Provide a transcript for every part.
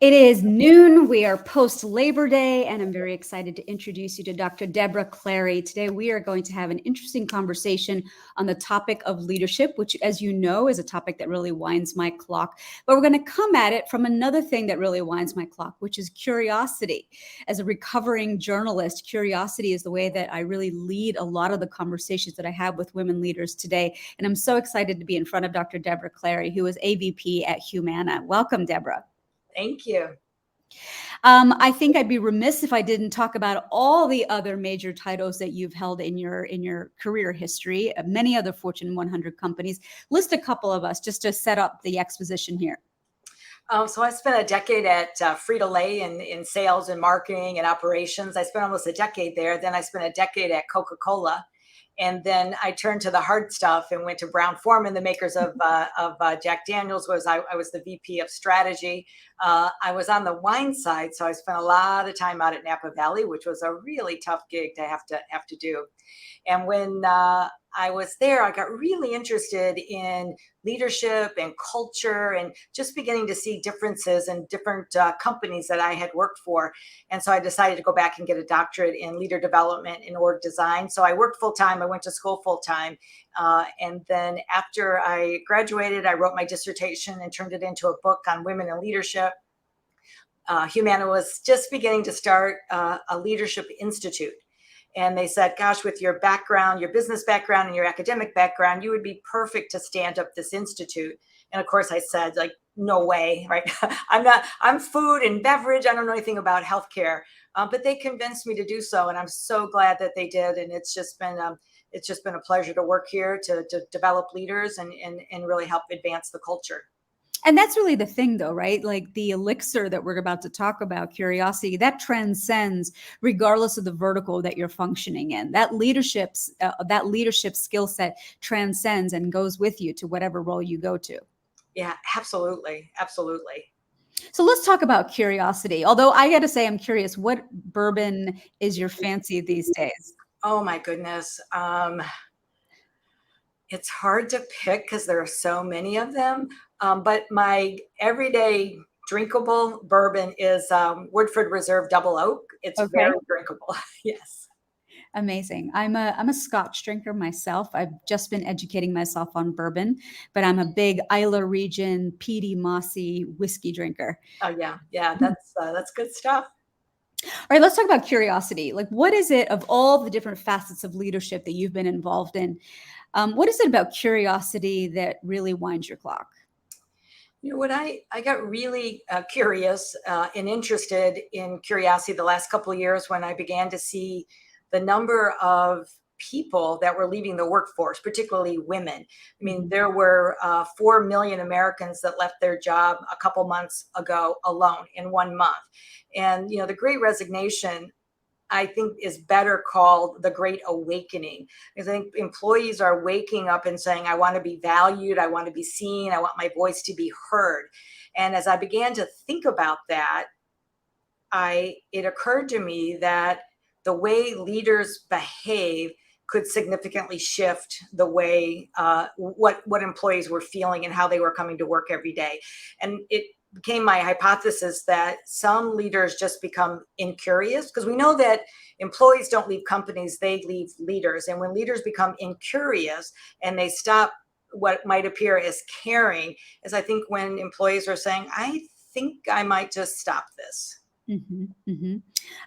It is noon. We are post Labor Day, and I'm very excited to introduce you to Dr. Debra Clary. Today, we are going to have an interesting conversation on the topic of leadership, which, as you know, is a topic that really winds my clock. But we're going to come at it from another thing that really winds my clock, which is curiosity. As a recovering journalist, curiosity is the way that I really lead a lot of the conversations that I have with women leaders today. And I'm so excited to be in front of Dr. Debra Clary, who is AVP at Humana. Welcome, Debra. Thank you. I think I'd be remiss if I didn't talk about all the other major titles that you've held in your career history. Many other Fortune 100 companies. List a couple of us just to set up the exposition here. So I spent a decade at Frito-Lay in sales and marketing and operations. I spent almost a decade there. Then I spent a decade at Coca-Cola. And then I turned to the hard stuff and went to Brown-Forman, the makers of Jack Daniels. I was the VP of strategy. I was on the wine side, so I spent a lot of time out at Napa Valley, which was a really tough gig to have to do. And when I was there, I got really interested in leadership and culture and just beginning to see differences in different companies that I had worked for. And so I decided to go back and get a doctorate in leader development and org design. So I worked full time. I went to school full time. And then after I graduated, I wrote my dissertation and turned it into a book on women in leadership. Humana was just beginning to start a leadership institute. And they said, gosh, with your background, your business background and your academic background, you would be perfect to stand up this institute. And of course I said, like, no way, right? I'm food and beverage. I don't know anything about healthcare, but they convinced me to do so. And I'm so glad that they did. And it's just been a pleasure to work here to develop leaders and really help advance the culture. And that's really the thing, though, right? Like the elixir that we're about to talk about, curiosity, that transcends regardless of the vertical that you're functioning in. That leadership skill set transcends and goes with you to whatever role you go to. Yeah, absolutely. Absolutely. So let's talk about curiosity. Although I got to say, I'm curious, what bourbon is your fancy these days? Oh, my goodness. It's hard to pick because there are so many of them. But my everyday drinkable bourbon is Woodford Reserve Double Oak. It's very drinkable. Yes. Amazing. I'm a Scotch drinker myself. I've just been educating myself on bourbon, but I'm a big Isla region peaty mossy whiskey drinker. Oh yeah, that's good stuff. All right, let's talk about curiosity. Like, what is it of all the different facets of leadership that you've been involved in? What is it about curiosity that really winds your clock? You know what, I got really curious and interested in curiosity the last couple of years when I began to see the number of people that were leaving the workforce, particularly women. I mean, there were 4 million Americans that left their job a couple months ago alone in 1 month. And, the Great Resignation, I think, is better called the Great Awakening. I think employees are waking up and saying, I want to be valued, I want to be seen, I want my voice to be heard. And as I began to think about that, it occurred to me that the way leaders behave could significantly shift the way what employees were feeling and how they were coming to work every day. And it became my hypothesis that some leaders just become incurious, because we know that employees don't leave companies, they leave leaders. And when leaders become incurious and they stop what might appear as caring, is I think when employees are saying, I think I might just stop this. Mm-hmm, mm-hmm.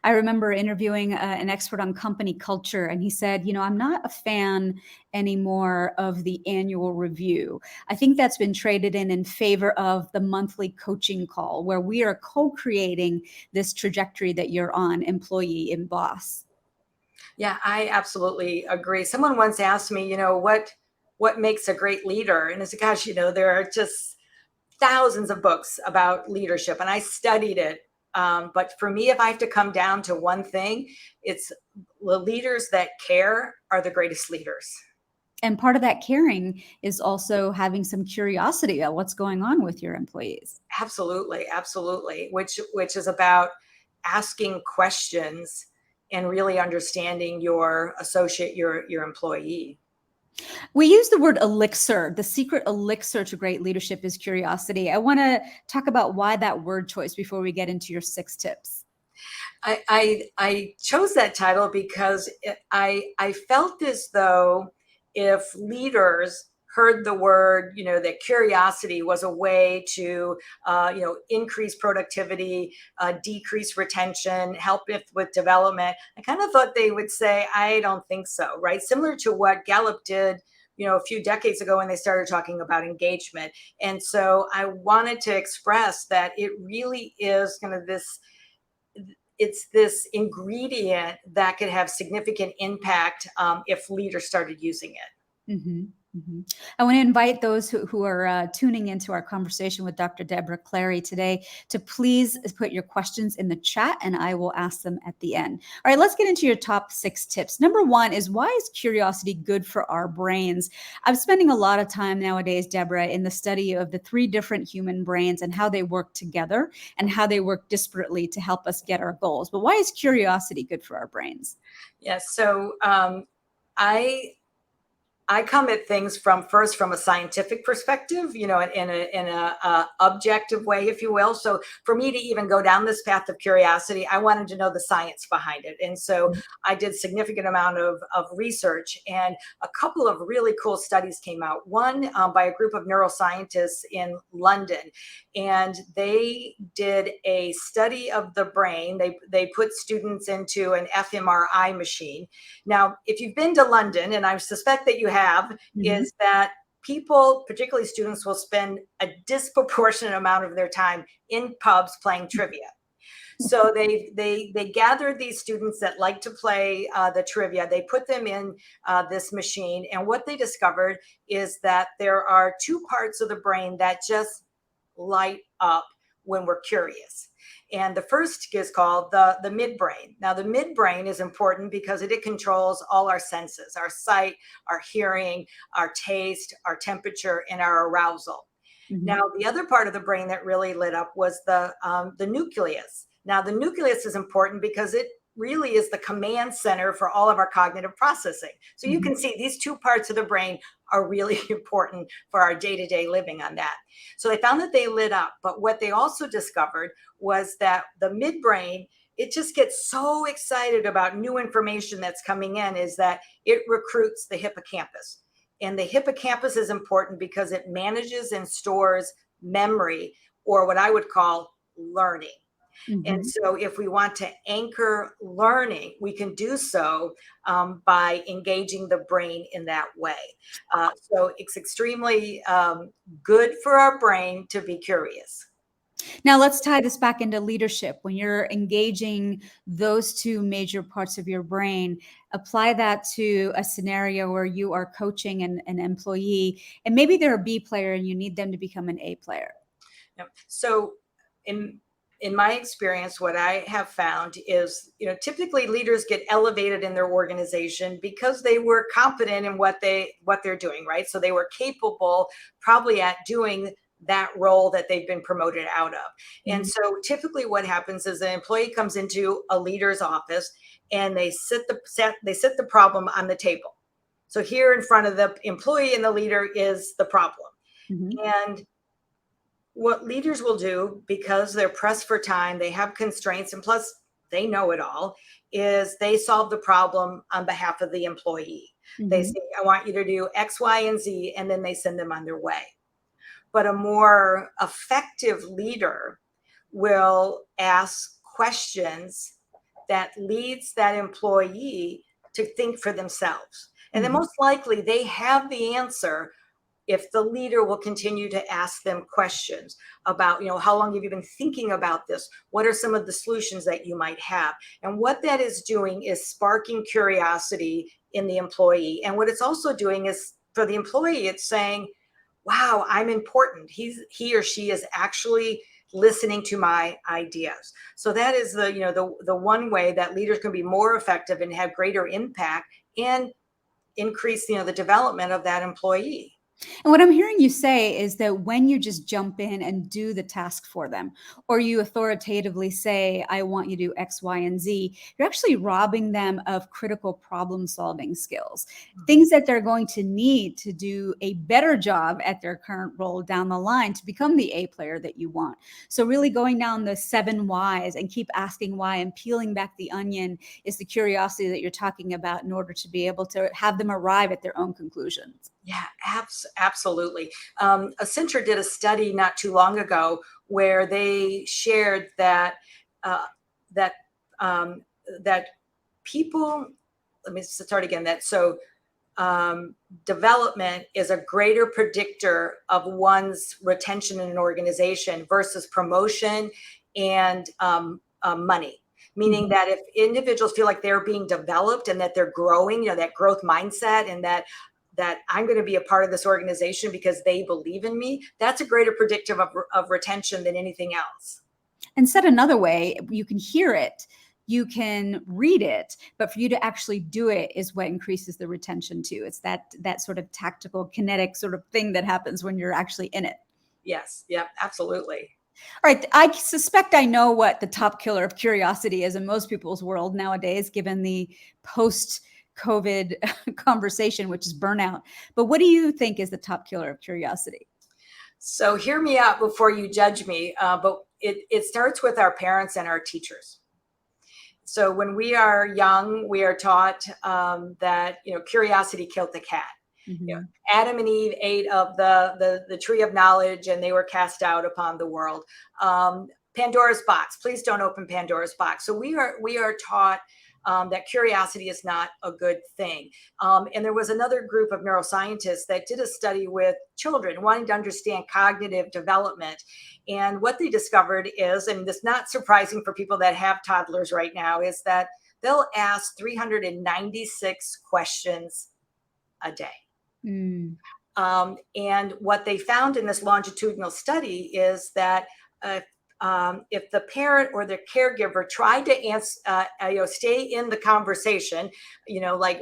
I remember interviewing an expert on company culture, and he said, I'm not a fan anymore of the annual review. I think that's been traded in favor of the monthly coaching call, where we are co-creating this trajectory that you're on, employee and boss. Yeah, I absolutely agree. Someone once asked me, what makes a great leader? And I said, gosh, there are just thousands of books about leadership, and I studied it. But for me, if I have to come down to one thing, it's the leaders that care are the greatest leaders. And part of that caring is also having some curiosity about what's going on with your employees. Absolutely, absolutely. Which is about asking questions and really understanding your associate, your employee. We use the word elixir. The secret elixir to great leadership is curiosity. I want to talk about why that word choice before we get into your 6 tips. I chose that title because I felt as though if leaders heard the word, that curiosity was a way to, increase productivity, decrease retention, help with development. I kind of thought they would say, I don't think so, right? Similar to what Gallup did, a few decades ago when they started talking about engagement. And so I wanted to express that it really is kind of it's this ingredient that could have significant impact if leaders started using it. Mm-hmm. Mm-hmm. I want to invite those who are tuning into our conversation with Dr. Debra Clary today to please put your questions in the chat and I will ask them at the end. All right, let's get into your top 6 tips. Number 1 is, why is curiosity good for our brains? I'm spending a lot of time nowadays, Debra, in the study of the 3 different human brains and how they work together and how they work disparately to help us get our goals. But why is curiosity good for our brains? Yes. So I come at things from a scientific perspective, in a objective way, if you will. So for me to even go down this path of curiosity, I wanted to know the science behind it. And so I did significant amount of research, and a couple of really cool studies came out. One by a group of neuroscientists in London, and they did a study of the brain. They put students into an fMRI machine. Now, if you've been to London, and I suspect that you have, is that people, particularly students, will spend a disproportionate amount of their time in pubs playing trivia. So they gathered these students that like to play the trivia. They put them in this machine, and what they discovered is that there are 2 parts of the brain that just light up when we're curious. And the first is called the midbrain. Now, the midbrain is important because it controls all our senses: our sight, our hearing, our taste, our temperature, and our arousal. Mm-hmm. Now, the other part of the brain that really lit up was the nucleus. Now, the nucleus is important because it really is the command center for all of our cognitive processing. So you can see these 2 parts of the brain are really important for our day-to-day living on that. So they found that they lit up, but what they also discovered was that the midbrain, it just gets so excited about new information that's coming in, is that it recruits the hippocampus. And the hippocampus is important because it manages and stores memory, or what I would call learning. And so if we want to anchor learning, we can do so by engaging the brain in that way. So it's extremely good for our brain to be curious. Now let's tie this back into leadership. When you're engaging those 2 major parts of your brain, apply that to a scenario where you are coaching an employee, and maybe they're a B player and you need them to become an A player. So in my experience, what I have found is, typically leaders get elevated in their organization because they were competent in what they're doing, right? So they were capable probably at doing that role that they've been promoted out of. And so typically what happens is an employee comes into a leader's office and they sit the problem on the table. So here in front of the employee and the leader is the problem. And what leaders will do, because they're pressed for time, they have constraints, and plus they know it all, is they solve the problem on behalf of the employee. They say, I want you to do X, Y, and Z, and then they send them on their way. But a more effective leader will ask questions that leads that employee to think for themselves. And then most likely they have the answer if the leader will continue to ask them questions about, how long have you been thinking about this? What are some of the solutions that you might have? And what that is doing is sparking curiosity in the employee. And what it's also doing is, for the employee, it's saying, wow, I'm important. He or she is actually listening to my ideas. So that is the one way that leaders can be more effective and have greater impact and increase, the development of that employee. And what I'm hearing you say is that when you just jump in and do the task for them, or you authoritatively say, I want you to do X, Y, and Z, you're actually robbing them of critical problem solving skills, things that they're going to need to do a better job at their current role down the line to become the A player that you want. So, really going down the 7 whys and keep asking why and peeling back the onion is the curiosity that you're talking about in order to be able to have them arrive at their own conclusions. Yeah, absolutely. Accenture did a study not too long ago where they shared that uh, that um, that people. Let me start again. Um, development is a greater predictor of one's retention in an organization versus promotion and money. Meaning that if individuals feel like they're being developed and that they're growing, that growth mindset, and that I'm going to be a part of this organization because they believe in me, that's a greater predictive of retention than anything else. And said another way, you can hear it, you can read it, but for you to actually do it is what increases the retention too. It's that sort of tactical, kinetic sort of thing that happens when you're actually in it. Yes. Yep. Absolutely. All right. I suspect I know what the top killer of curiosity is in most people's world nowadays, given the post-COVID conversation, which is burnout. But what do you think is the top killer of curiosity? So hear me out before you judge me. But it starts with our parents and our teachers. So when we are young, we are taught that curiosity killed the cat. Mm-hmm. Adam and Eve ate of the tree of knowledge, and they were cast out upon the world. Pandora's box. Please don't open Pandora's box. So we are taught that curiosity is not a good thing. And there was another group of neuroscientists that did a study with children wanting to understand cognitive development. And what they discovered is, and this is not surprising for people that have toddlers right now, is that they'll ask 396 questions a day. Mm. And what they found in this longitudinal study is that if the parent or the caregiver tried to answer, stay in the conversation, like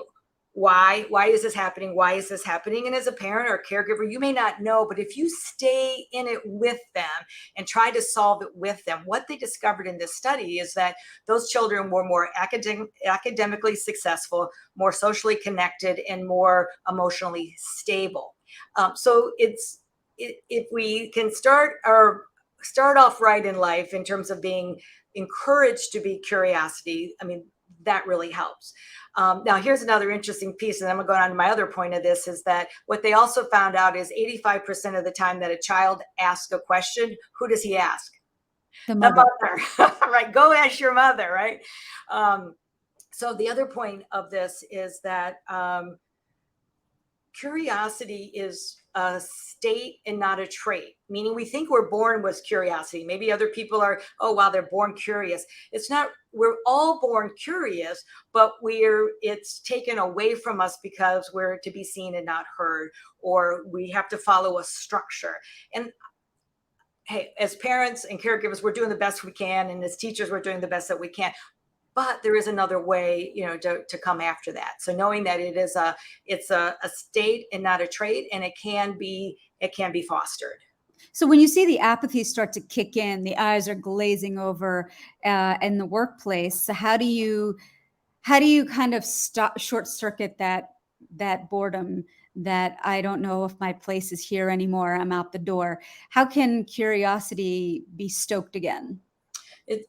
why is this happening? Why is this happening? And as a parent or caregiver, you may not know, but if you stay in it with them and try to solve it with them, what they discovered in this study is that those children were more academically successful, more socially connected, and more emotionally stable. So if we can start off right in life in terms of being encouraged to be curiosity, I mean, that really helps. Now, here's another interesting piece, and I'm going to go on to my other point of this, is that what they also found out is 85% of the time that a child asks a question, who does he ask? The mother. Right? Go ask your mother, right? So the other point of this is that curiosity is a state and not a trait, meaning we think we're born with curiosity. Maybe other people are, oh, wow, they're born curious. It's not, we're all born curious, but it's taken away from us because we're to be seen and not heard, or we have to follow a structure. And hey, as parents and caregivers, we're doing the best we can. And as teachers, we're doing the best that we can. But there is another way, to come after that. So knowing that it's a state and not a trait, and it can be fostered. So when you see the apathy start to kick in, the eyes are glazing over in the workplace. So how do you kind of short circuit that boredom, that I don't know if my place is here anymore, I'm out the door? How can curiosity be stoked again?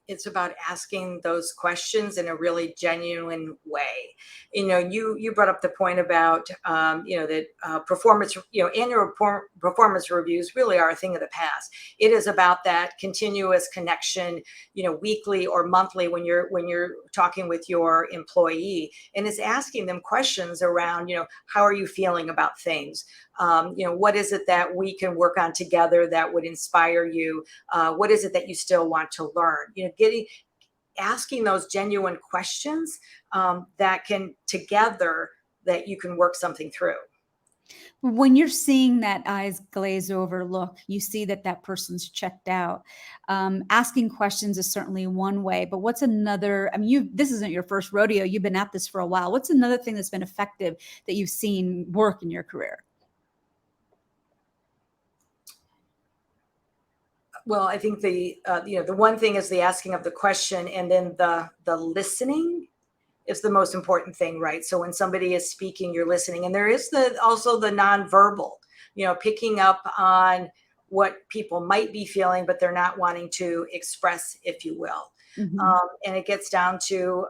It's about asking those questions in a really genuine way. You brought up the point about that performance, annual performance reviews really are a thing of the past. It is about that continuous connection, weekly or monthly when you're talking with your employee, and it's asking them questions around, how are you feeling about things? What is it that we can work on together that would inspire you? What is it that you still want to learn? Asking those genuine questions that you can work something through. When you're seeing that eyes glaze over look, you see that person's checked out. Asking questions is certainly one way, but what's another? I mean, this isn't your first rodeo. You've been at this for a while. What's another thing that's been effective that you've seen work in your career? Well, I think the one thing is the asking of the question, and then the listening is the most important thing, right? So when somebody is speaking, you're listening, and there is also the nonverbal, picking up on what people might be feeling, but they're not wanting to express, if you will. Mm-hmm. And it gets down to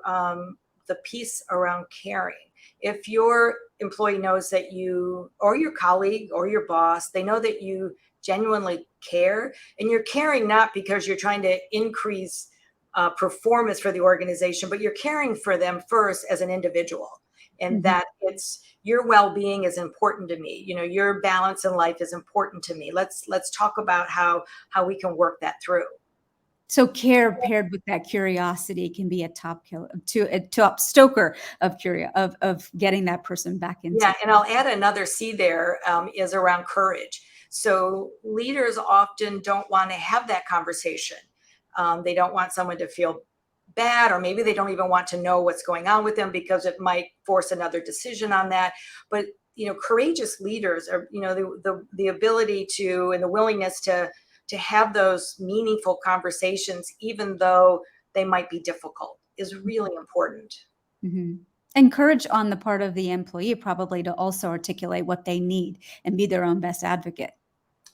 the piece around caring. If your employee knows that you, or your colleague or your boss, they know that you genuinely care, and you're caring not because you're trying to increase performance for the organization, but you're caring for them first as an individual, and Mm-hmm. that it's your well-being is important to me. Your balance in life is important to me. Let's talk about how we can work that through. So care paired with that curiosity can be a top stoker of getting that person back into. Yeah, and I'll add another C there, is around courage. So leaders often don't want to have that conversation. They don't want someone to feel bad, or maybe they don't even want to know what's going on with them because it might force another decision on that. But courageous leaders are the ability to, and the willingness to have those meaningful conversations, even though they might be difficult, is really important. Mm-hmm. Encourage on the part of the employee probably to also articulate what they need and be their own best advocate.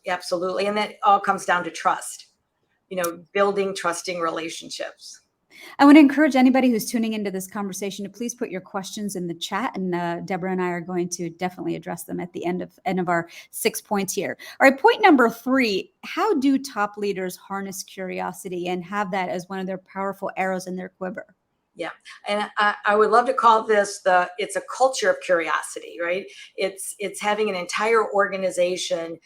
Absolutely. And that all comes down to trust, building trusting relationships. I want to encourage anybody who's tuning into this conversation to please put your questions in the chat, and Debra and I are going to definitely address them at the end of our 6 points here. All right, point number 3, how do top leaders harness curiosity and have that as one of their powerful arrows in their quiver? Yeah. And I would love to call this it's a culture of curiosity, right? It's having an entire organization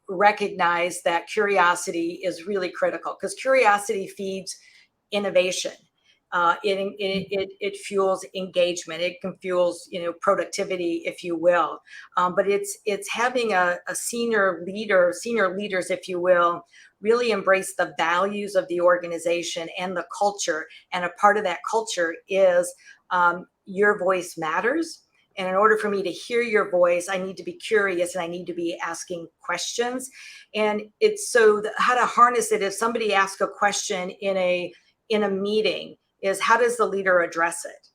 recognize that curiosity is really critical, because curiosity feeds innovation. It fuels engagement. It can fuels productivity, if you will. But it's having a senior leaders, if you will, really embrace the values of the organization and the culture. And a part of that culture is your voice matters. And in order for me to hear your voice, I need to be curious, and I need to be asking questions. And it's how to harness it. If somebody asks a question in a meeting, is how does the leader address it?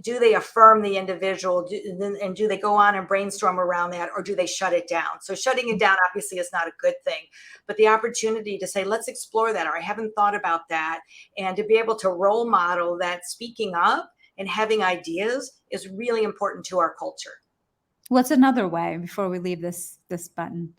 Do they affirm the individual, and do they go on and brainstorm around that, or do they shut it down? So shutting it down obviously is not a good thing, but the opportunity to say, let's explore that, or I haven't thought about that, and to be able to role model that speaking up and having ideas is really important to our culture. What's another way before we leave this button?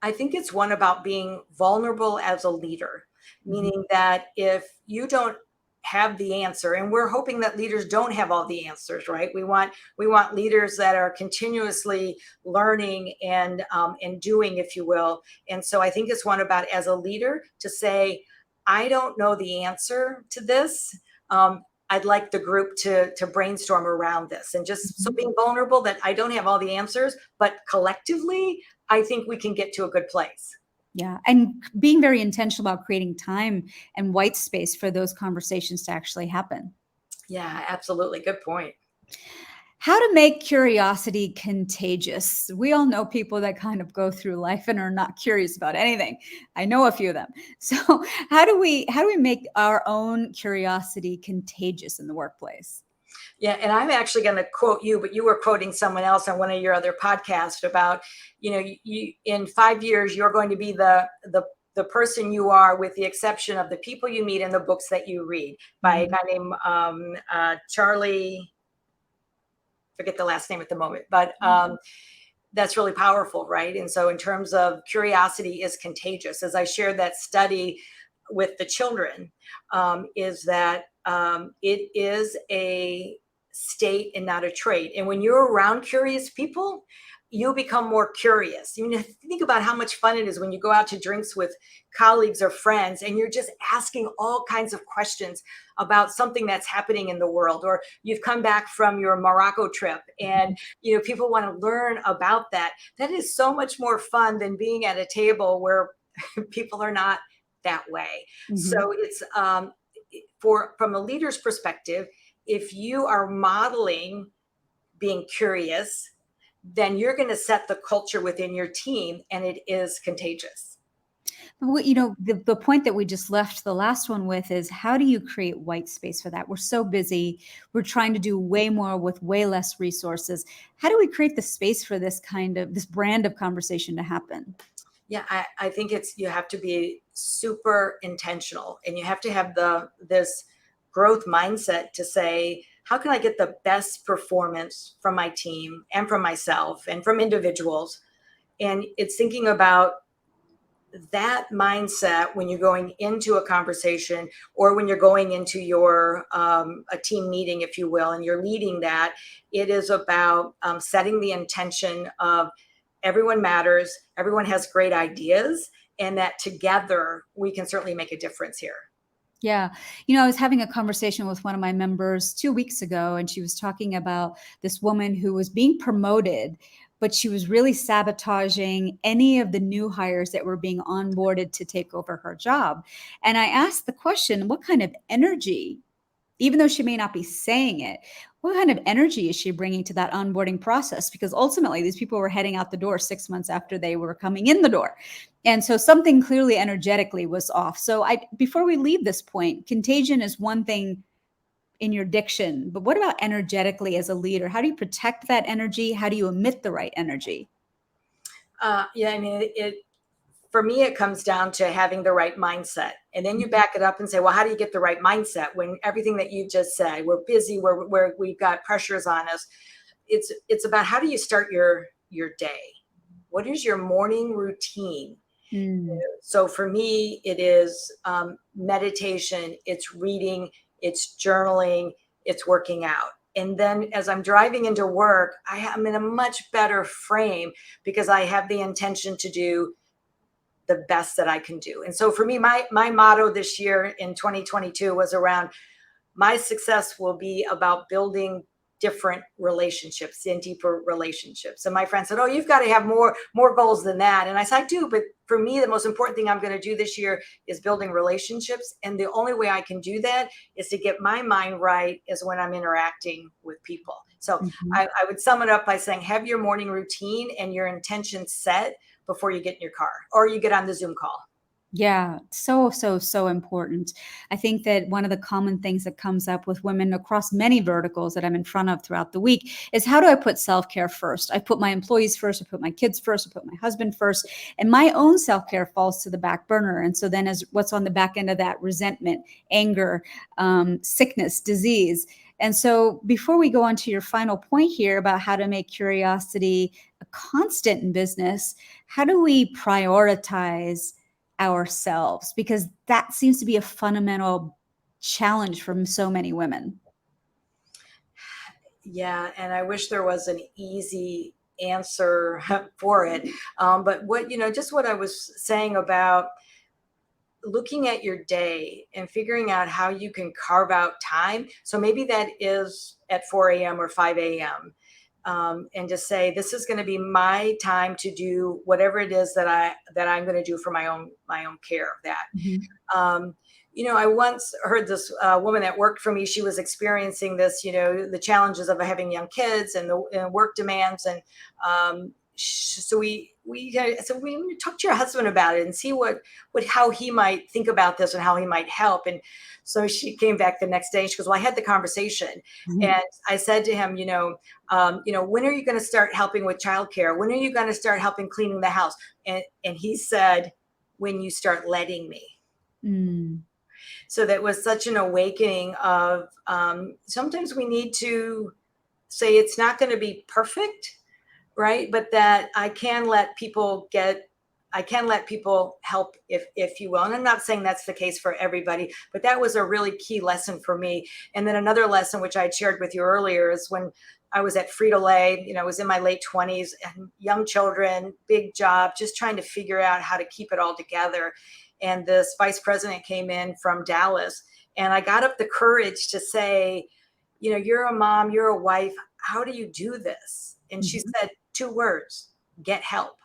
I think it's one about being vulnerable as a leader, meaning that if you don't have the answer, and we're hoping that leaders don't have all the answers, right? We want leaders that are continuously learning and doing, if you will. And so I think it's one about, as a leader, to say, I don't know the answer to this. I'd like the group to brainstorm around this, and just so being vulnerable that I don't have all the answers, but collectively, I think we can get to a good place. Yeah. And being very intentional about creating time and white space for those conversations to actually happen. Yeah, absolutely. Good point. How to make curiosity contagious. We all know people that kind of go through life and are not curious about anything. I know a few of them. So how do we make our own curiosity contagious in the workplace? Yeah, and I'm actually going to quote you, but you were quoting someone else on one of your other podcasts about, you in 5 years, you're going to be the person you are, with the exception of the people you meet and the books that you read, by a guy named Charlie, forget the last name at the moment, but that's really powerful, right? And so in terms of curiosity is contagious, as I shared that study with the children, is that it is a state and not a trait. And when you're around curious people, you become more curious. Think about how much fun it is when you go out to drinks with colleagues or friends, and you're just asking all kinds of questions about something that's happening in the world, or you've come back from your Morocco trip, and people want to learn about that. That is so much more fun than being at a table where people are not that way. So it's from a leader's perspective, if you are modeling being curious, then you're going to set the culture within your team, and it is contagious. The point that we just left the last one with is, how do you create white space for that? We're so busy. We're trying to do way more with way less resources. How do we create the space for this brand of conversation to happen? Yeah, I think you have to be super intentional, and you have to have this growth mindset to say, how can I get the best performance from my team and from myself and from individuals? And it's thinking about that mindset when you're going into a conversation, or when you're going into your a team meeting, if you will, and you're leading that. It is about setting the intention of everyone matters, everyone has great ideas, and that together we can certainly make a difference here. Yeah. I was having a conversation with one of my members 2 weeks ago, and she was talking about this woman who was being promoted, but she was really sabotaging any of the new hires that were being onboarded to take over her job. And I asked the question, what kind of energy, even though she may not be saying it, what kind of energy is she bringing to that onboarding process? Because ultimately, these people were heading out the door 6 months after they were coming in the door. And so something clearly energetically was off. So before we leave this point, contagion is one thing in your diction, but what about energetically as a leader? How do you protect that energy? How do you emit the right energy? Yeah, I mean, for me, it comes down to having the right mindset. And then you back it up and say, well, how do you get the right mindset when everything that you just said, we're busy, we've got pressures on us. It's about, how do you start your day? What is your morning routine? So for me, it is meditation, it's reading, it's journaling, it's working out. And then as I'm driving into work, I'm in a much better frame because I have the intention to do the best that I can do. And so for me, my motto this year in 2022 was around, my success will be about building different relationships and deeper relationships. And my friend said, oh, you've got to have more goals than that. And I said, I do. But for me, the most important thing I'm going to do this year is building relationships. And the only way I can do that is to get my mind right is when I'm interacting with people. So I would sum it up by saying, have your morning routine and your intention set before you get in your car or you get on the Zoom call. Yeah, so important. I think that one of the common things that comes up with women across many verticals that I'm in front of throughout the week is, how do I put self-care first? I put my employees first, I put my kids first, I put my husband first, and my own self-care falls to the back burner. And so then, as what's on the back end of that? Resentment, anger, sickness, disease. And so before we go on to your final point here about how to make curiosity a constant in business, how do we prioritize ourselves? Because that seems to be a fundamental challenge for so many women. Yeah, and I wish there was an easy answer for it. But just what I was saying about looking at your day and figuring out how you can carve out time. So maybe that is at 4 a.m. or 5 a.m. And just say, this is going to be my time to do whatever it is that I'm going to do for my own care of that. I once heard this woman that worked for me. She was experiencing this, the challenges of having young kids and the work demands. And so we said, we talk to your husband about it and see how he might think about this and how he might help. And so she came back the next day. She goes, well, I had the conversation, and I said to him, when are you going to start helping with childcare? When are you going to start helping cleaning the house? And he said, when you start letting me. So that was such an awakening of sometimes we need to say, it's not going to be perfect, right? But that I can let people help, if you will. And I'm not saying that's the case for everybody, but that was a really key lesson for me. And then another lesson, which I shared with you earlier, is when I was at Frito-Lay, I was in my late 20s, and young children, big job, just trying to figure out how to keep it all together. And this vice president came in from Dallas, and I got up the courage to say, you're a mom, you're a wife, how do you do this? And she said 2 words: get help.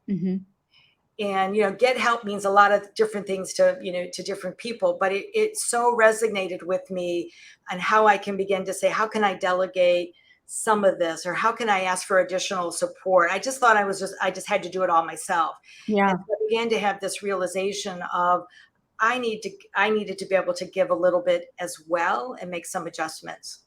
And, get help means a lot of different things to different people, but it so resonated with me, and how I can begin to say, how can I delegate some of this, or how can I ask for additional support? I just thought I just had to do it all myself. Yeah. And so I began to have this realization of I needed to be able to give a little bit as well and make some adjustments.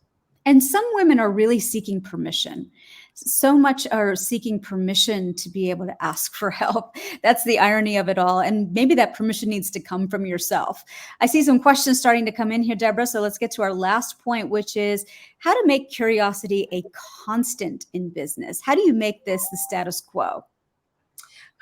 And some women are really seeking permission. So much are seeking permission to be able to ask for help. That's the irony of it all. And maybe that permission needs to come from yourself. I see some questions starting to come in here, Debra. So let's get to our last point, which is how to make curiosity a constant in business. How do you make this the status quo?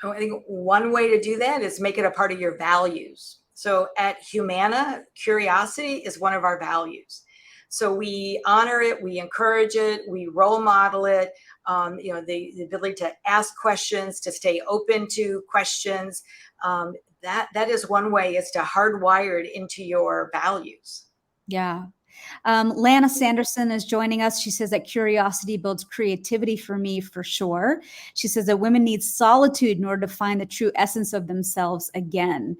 I think one way to do that is make it a part of your values. So at Humana, curiosity is one of our values. So we honor it, we encourage it, we role model it. The ability to ask questions, to stay open to questions. That is one way, is to hardwire it into your values. Yeah. Lana Sanderson is joining us. She says that curiosity builds creativity for me, for sure. She says that women need solitude in order to find the true essence of themselves again.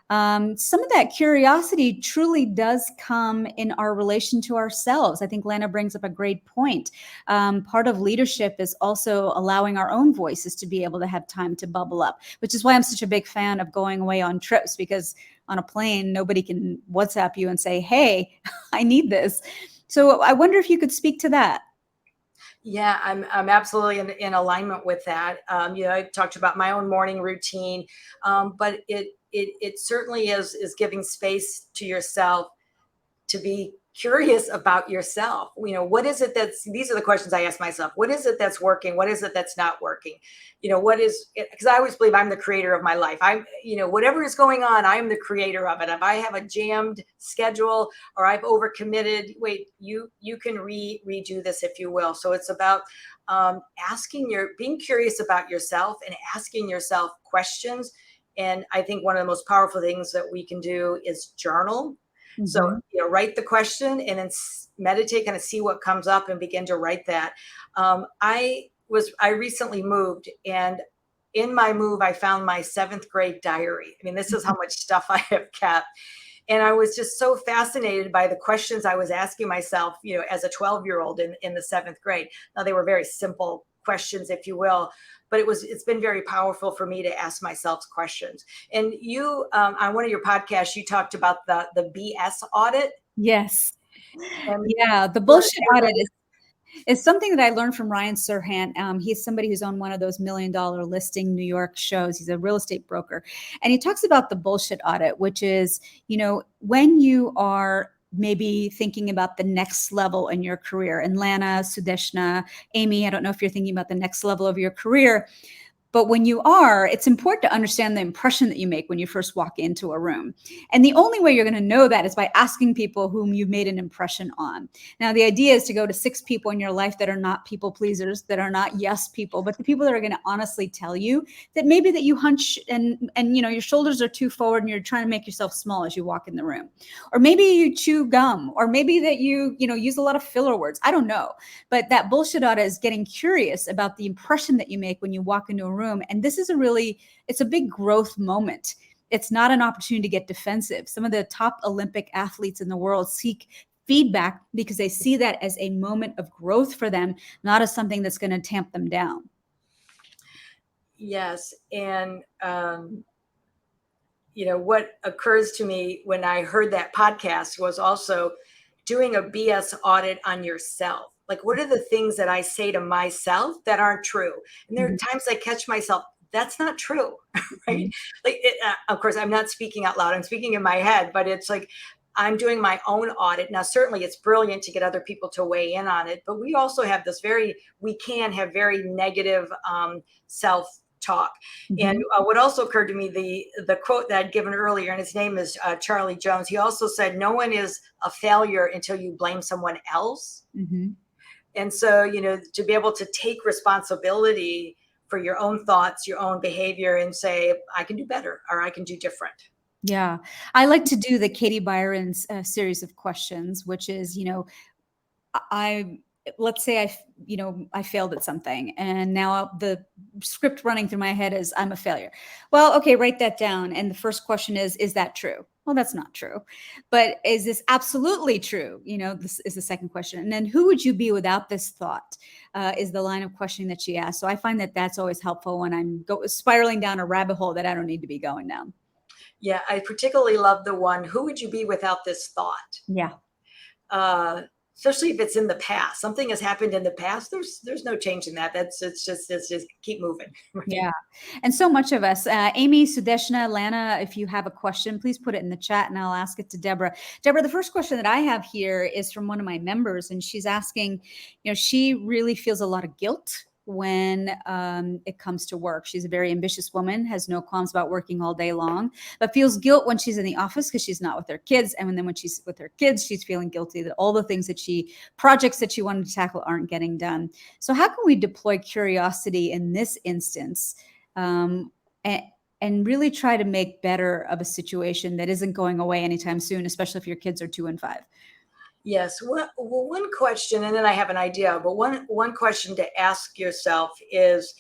Some of that curiosity truly does come in our relation to ourselves. I think Lana brings up a great point. Part of leadership is also allowing our own voices to be able to have time to bubble up, which is why I'm such a big fan of going away on trips, because on a plane, nobody can WhatsApp you and say, hey, I need this. So I wonder if you could speak to that. Yeah, I'm absolutely in alignment with that. I talked about my own morning routine, but it certainly is giving space to yourself to be curious about yourself. What is it these are the questions I ask myself. What is it that's working? What is it that's not working? What is it? Because I always believe I'm the creator of my life. Whatever is going on, I'm the creator of it. If I have a jammed schedule or I've overcommitted, wait, you can redo this, if you will. So it's about being curious about yourself and asking yourself questions. And I think one of the most powerful things that we can do is journal. Mm-hmm. So, write the question and then meditate, kind of see what comes up and begin to write that. I recently moved, and in my move, I found my 7th grade diary. I mean, this is how much stuff I have kept. And I was just so fascinated by the questions I was asking myself, as a 12-year-old in the 7th grade. Now, they were very simple questions, if you will, but it's been very powerful for me to ask myself questions. And you, on one of your podcasts, you talked about the BS audit. Yes. And yeah. The bullshit audit is something that I learned from Ryan Serhant. He's somebody who's on one of those $1 million listing New York shows. He's a real estate broker. And he talks about the bullshit audit, which is, when you are maybe thinking about the next level in your career. And Lana, Sudeshna, Amy, I don't know if you're thinking about the next level of your career. But when you are, it's important to understand the impression that you make when you first walk into a room. And the only way you're going to know that is by asking people whom you've made an impression on. Now, the idea is to go to 6 people in your life that are not people pleasers, that are not yes people, but the people that are going to honestly tell you that maybe that you hunch and your shoulders are too forward and you're trying to make yourself small as you walk in the room. Or maybe you chew gum, or maybe that you use a lot of filler words. I don't know. But that bullshit audit is getting curious about the impression that you make when you walk into a room. And this is it's a big growth moment. It's not an opportunity to get defensive. Some of the top Olympic athletes in the world seek feedback because they see that as a moment of growth for them, not as something that's going to tamp them down. Yes. And, what occurs to me when I heard that podcast was also doing a BS audit on yourself. Like, what are the things that I say to myself that aren't true? And there are times I catch myself, that's not true, right? Like, of course, I'm not speaking out loud. I'm speaking in my head, but it's like I'm doing my own audit. Now, certainly it's brilliant to get other people to weigh in on it, but we also have we can have very negative self-talk. And what also occurred to me, the quote that I'd given earlier, and his name is Charlie Jones. He also said, no one is a failure until you blame someone else. And so, to be able to take responsibility for your own thoughts, your own behavior, and say, I can do better, or I can do different. Yeah. I like to do the Katie Byron's series of questions, which is, let's say I failed at something, and now the script running through my head is I'm a failure. Well, okay, write that down. And the first question is that true? Well, that's not true. But is this absolutely true? This is the second question. And then who would you be without this thought? Is the line of questioning that she asked. So I find that that's always helpful when I'm spiraling down a rabbit hole that I don't need to be going down. Yeah, I particularly love the one, who would you be without this thought? Yeah. Especially if it's in the past. Something has happened in the past. There's no change in that. It's just keep moving. Right? Yeah. And so much of us, Amy, Sudeshna, Lana, if you have a question, please put it in the chat and I'll ask it to Debra. Debra, the first question that I have here is from one of my members, and she's asking, she really feels a lot of guilt when it comes to work. She's a very ambitious woman, has no qualms about working all day long, but feels guilt when she's in the office because she's not with her kids. And then when she's with her kids, she's feeling guilty that all the things projects that she wanted to tackle aren't getting done. So how can we deploy curiosity in this instance and really try to make better of a situation that isn't going away anytime soon, especially if your kids are 2 and 5? Yes. Well, one question, and then I have an idea, but one question to ask yourself is,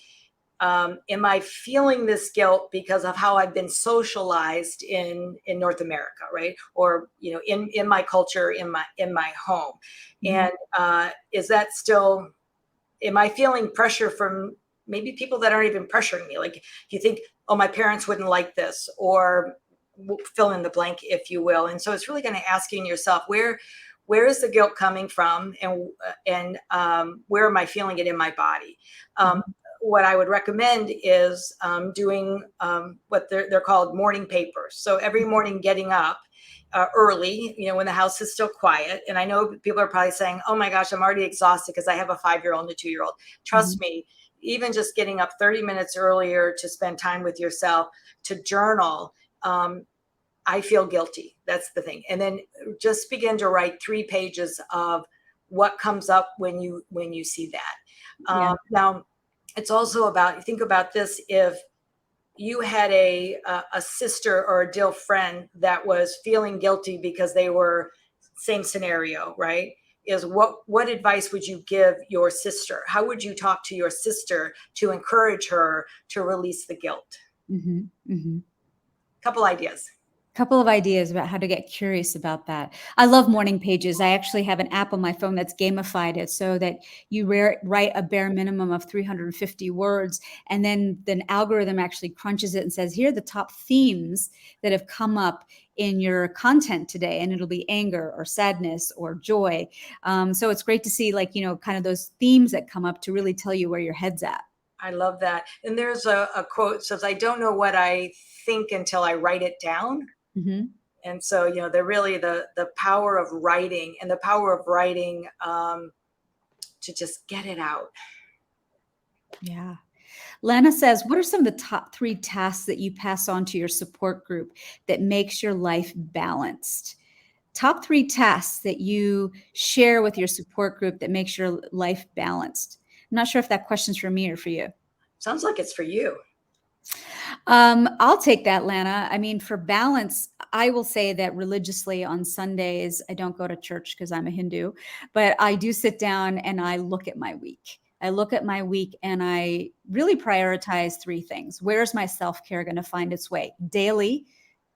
am I feeling this guilt because of how I've been socialized in North America, right? Or, in my culture, in my home. Mm-hmm. And is that still, am I feeling pressure from maybe people that aren't even pressuring me? Like, you think, oh, my parents wouldn't like this, or fill in the blank, if you will. And so it's really kind of asking yourself, where is the guilt coming from, and where am I feeling it in my body? What I would recommend is doing what they're called morning papers. So every morning, getting up early, when the house is still quiet. And I know people are probably saying, oh my gosh, I'm already exhausted because I have a 5-year-old and a 2-year-old. Trust me, even just getting up 30 minutes earlier to spend time with yourself, to journal, I feel guilty. That's the thing. And then just begin to write 3 pages of what comes up when you see that. Now, it's also about, think about this, if you had a sister or a dear friend that was feeling guilty because they were, same scenario, right? Is what advice would you give your sister? How would you talk to your sister to encourage her to release the guilt? Couple ideas. Couple of ideas about how to get curious about that. I love morning pages. I actually have an app on my phone that's gamified it so that you write a bare minimum of 350 words, and then the algorithm actually crunches it and says, here are the top themes that have come up in your content today, and it'll be anger or sadness or joy. So it's great to see, kind of those themes that come up to really tell you where your head's at. I love that. And there's a quote that says, I don't know what I think until I write it down. And so, they're really the power of writing, and the power of writing to just get it out. Yeah. Lana says, what are some of the top 3 tasks that you pass on to your support group that makes your life balanced? Top 3 tasks that you share with your support group that makes your life balanced. I'm not sure if that question's for me or for you. Sounds like it's for you. I'll take that, Lana. I mean, for balance, I will say that religiously on Sundays, I don't go to church because I'm a Hindu, but I do sit down and I look at my week. I look at my week and I really prioritize 3 things. Where's my self-care going to find its way? Daily,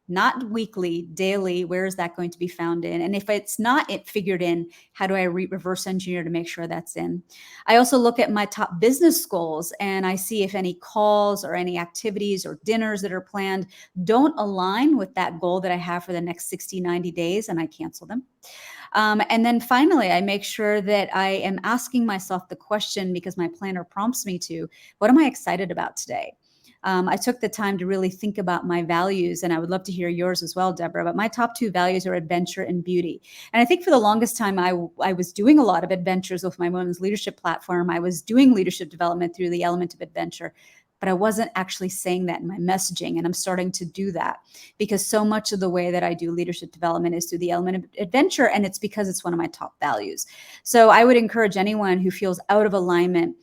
not weekly, daily. Where is that going to be found in? And if it's not figured in, how do I reverse engineer to make sure that's in? I also look at my top business goals and I see if any calls or any activities or dinners that are planned don't align with that goal that I have for the next 60, 90 days, and I cancel them. And then finally, I make sure that I am asking myself the question, because my planner prompts me to, what am I excited about today? I took the time to really think about my values, and I would love to hear yours as well, Debra. But my top 2 values are adventure and beauty. And I think for the longest time, I was doing a lot of adventures with my women's leadership platform. I was doing leadership development through the element of adventure, but I wasn't actually saying that in my messaging. And I'm starting to do that because so much of the way that I do leadership development is through the element of adventure. And it's because it's one of my top values. So I would encourage anyone who feels out of alignment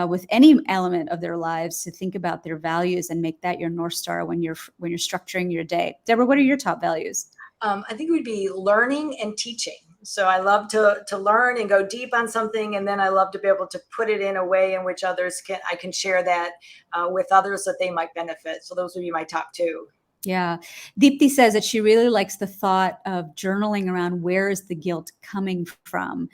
with any element of their lives to think about their values and make that your North Star when you're structuring your day. Debra, what are your top values? I think it would be learning and teaching. So I love to learn and go deep on something, and then I love to be able to put it in a way in which I can share that with others that they might benefit. So those would be my top 2. Yeah. Deepthi says that she really likes the thought of journaling around where is the guilt coming from.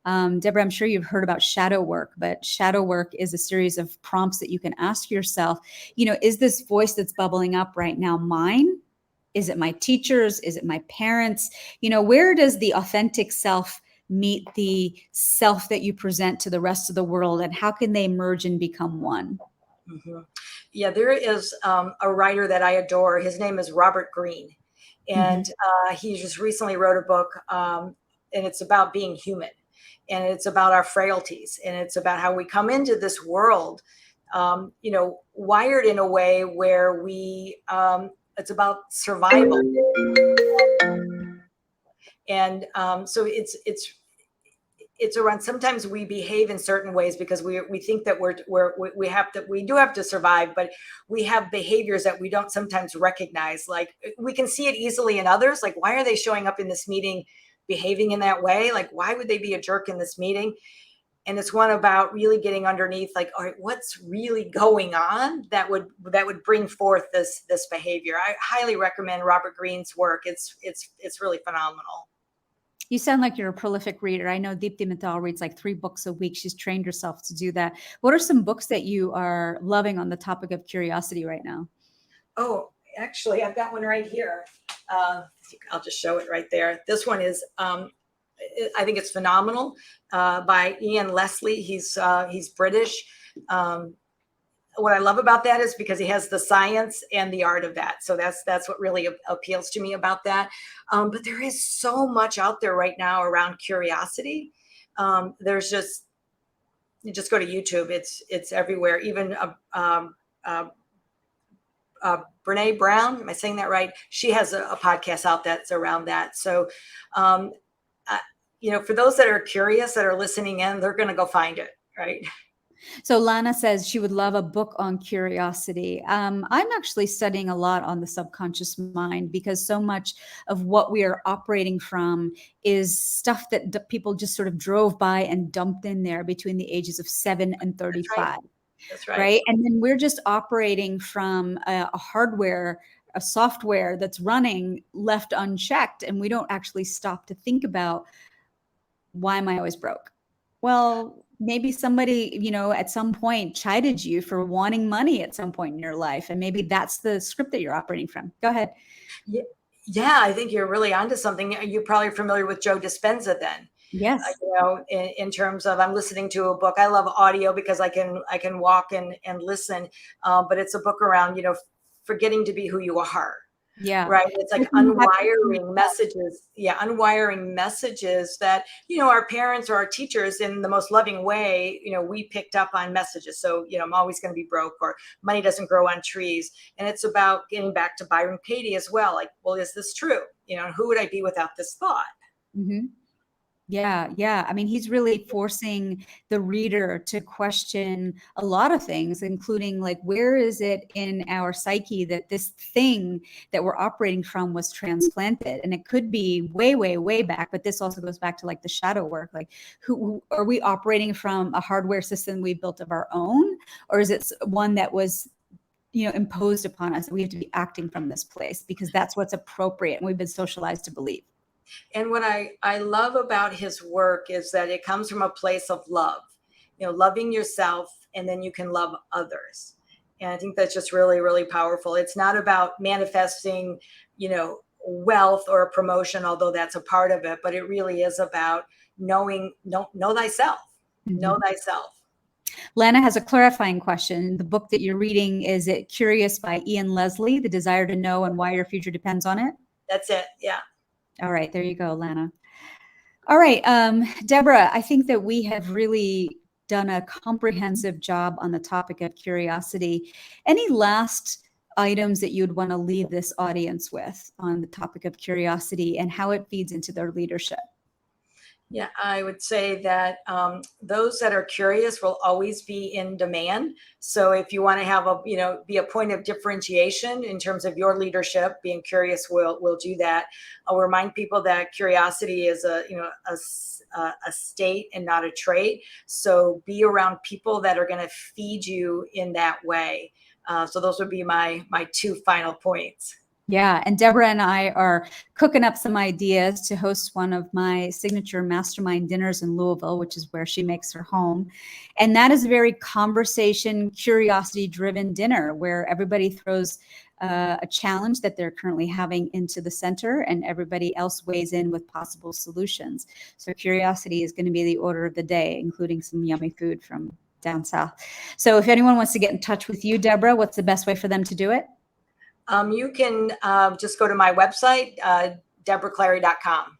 Debra, I'm sure you've heard about shadow work, but shadow work is a series of prompts that you can ask yourself, is this voice that's bubbling up right now mine? Is it my teachers? Is it my parents? Where does the authentic self meet the self that you present to the rest of the world, and how can they merge and become one? Mm-hmm. Yeah, there is a writer that I adore. His name is Robert Greene. And he just recently wrote a book, and it's about being human. And it's about our frailties. And it's about how we come into this world, wired in a way where it's about survival. And so it's around, sometimes we behave in certain ways because we think that we do have to survive, but we have behaviors that we don't sometimes recognize. Like, we can see it easily in others. Like, why are they showing up in this meeting behaving in that way? Like, why would they be a jerk in this meeting? And it's one about really getting underneath, like, all right, what's really going on that would bring forth this behavior. I highly recommend Robert Greene's work. It's really phenomenal. You sound like you're a prolific reader. I know Deepthi Mittal reads like 3 books a week. She's trained herself to do that. What are some books that you are loving on the topic of curiosity right now? Oh, actually, I've got one right here. I'll just show it right there. This one is, I think it's phenomenal, by Ian Leslie. He's British. What I love about that is because he has the science and the art of that. So that's what really appeals to me about that. But there is so much out there right now around curiosity. There's you just go to YouTube. It's everywhere. Even Brene Brown, am I saying that right? She has a podcast out that's around that. So, for those that are curious, that are listening in, they're going to go find it, right? So Lana says she would love a book on curiosity. I'm actually studying a lot on the subconscious mind, because so much of what we are operating from is stuff that people just sort of drove by and dumped in there between the ages of 7 and 35. That's right. Right. And then we're just operating from a hardware, a software that's running left unchecked. And we don't actually stop to think about, why am I always broke? Well, maybe somebody, at some point chided you for wanting money at some point in your life. And maybe that's the script that you're operating from. Go ahead. Yeah, I think you're really onto something. You're probably familiar with Joe Dispenza then. Yes. In terms of, I'm listening to a book. I love audio because I can walk and listen. But it's a book around, forgetting to be who you are. Yeah. Right. It's like unwiring messages. Yeah. Unwiring messages that, our parents or our teachers, in the most loving way, we picked up on messages. So, I'm always going to be broke, or money doesn't grow on trees. And it's about getting back to Byron Katie as well. Like, well, is this true? Who would I be without this thought? Mm-hmm. Yeah, yeah. I mean, he's really forcing the reader to question a lot of things, including like, where is it in our psyche that this thing that we're operating from was transplanted? And it could be way, way, way back. But this also goes back to like the shadow work. Like, who are we operating from? A hardware system we built of our own, or is it one that was imposed upon us? We have to be acting from this place because that's what's appropriate, and we've been socialized to believe. And what I love about his work is that it comes from a place of love, loving yourself, and then you can love others. And I think that's just really, really powerful. It's not about manifesting, wealth or a promotion, although that's a part of it, but it really is about know thyself, know thyself. Lana has a clarifying question. The book that you're reading, is it Curious by Ian Leslie, The Desire to Know and Why Your Future Depends on It? That's it. Yeah. All right, there you go, Lana. All right, Debra, I think that we have really done a comprehensive job on the topic of curiosity. Any last items that you'd want to leave this audience with on the topic of curiosity and how it feeds into their leadership? Yeah, I would say that those that are curious will always be in demand. So if you want to have be a point of differentiation in terms of your leadership, being curious will do that. I'll remind people that curiosity is a state and not a trait. So be around people that are going to feed you in that way. So those would be my 2 final points. Yeah, and Debra and I are cooking up some ideas to host one of my signature Mastermind dinners in Louisville, which is where she makes her home. And that is a very conversation, curiosity-driven dinner where everybody throws a challenge that they're currently having into the center, and everybody else weighs in with possible solutions. So curiosity is going to be the order of the day, including some yummy food from down south. So if anyone wants to get in touch with you, Debra, what's the best way for them to do it? You can just go to my website, DebraClary.com.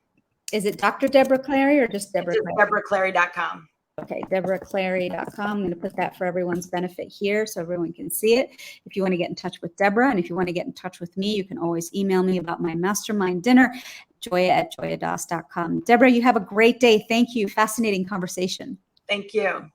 Is it Dr. Debra Clary or just Debra Clary? DebraClary.com. Okay, DebraClary.com. I'm going to put that for everyone's benefit here so everyone can see it. If you want to get in touch with Debra, and if you want to get in touch with me, you can always email me about my mastermind dinner, joya@joyadas.com. Debra, you have a great day. Thank you. Fascinating conversation. Thank you.